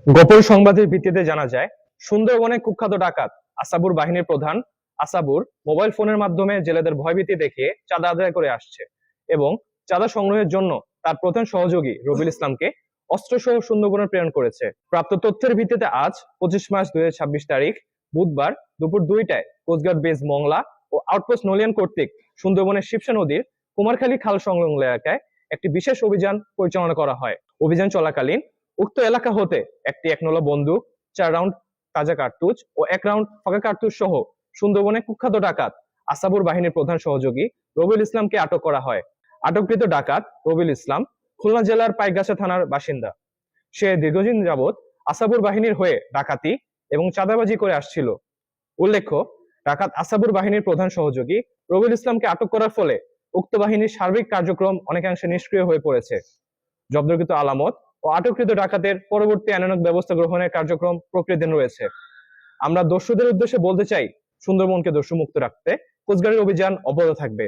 গোপন সংবাদের ভিত্তিতে জানা যায়, সুন্দরবনে কুখ্যাত ডাকাত আসাবুর বাহিনীর প্রধান আসাবুর মোবাইল ফোনের মাধ্যমে জেলেদের ভয়ভীতি দেখিয়ে চাঁদা আদায় করে আসছে এবং চাঁদা সংগ্রহের জন্য তার প্রধান সহযোগী রবিউল ইসলামকে অস্ত্রসহ সুন্দরবনে প্রেরণ করেছে। প্রাপ্ত তথ্যের ভিত্তিতে আজ 25 মার্চ 2026 তারিখ বুধবার দুপুর 2টায় কোস্টগার্ড বেস মংলা ও আউটপোস্ট নলিয়ান কর্তৃক সুন্দরবনের শিবসা নদীর কুমারখালী খাল সংলগ্ন এলাকায় একটি বিশেষ অভিযান পরিচালনা করা হয়। অভিযান চলাকালীন উক্ত এলাকা হতে একটি 1 নলা বন্দুক, 4 রাউন্ড তাজা কার্তুজ ও 1 রাউন্ড ফাঁকা কার্তুজ সহ সুন্দরবনে কুখ্যাত ডাকাত আসাবুর বাহিনীর প্রধান সহযোগী রবিউল ইসলামকে আটক করা হয়। আটককৃত ডাকাত রবিউল ইসলাম খুলনা জেলার পাইকগাছা থানার বাসিন্দা। সে দীর্ঘদিন যাবৎ আসাবুর বাহিনীর হয়ে ডাকাতি এবং চাঁদাবাজি করে আসছিল। উল্লেখ্য, ডাকাত আসাবুর বাহিনীর প্রধান সহযোগী রবিউল ইসলামকে আটক করার ফলে উক্ত বাহিনীর সার্বিক কার্যক্রম অনেকাংশে নিষ্ক্রিয় হয়ে পড়েছে। জব্দকৃত আলামত ও আটককৃত ডাকাতের পরবর্তী আইনানুগ ব্যবস্থা গ্রহণের কার্যক্রম প্রক্রিয়াধীন রয়েছে। আমরা দস্যুদের উদ্দেশ্যে বলতে চাই, সুন্দরবনকে দস্যুমুক্ত রাখতে কোস্টগার্ডের অভিযান অব্যাহত থাকবে।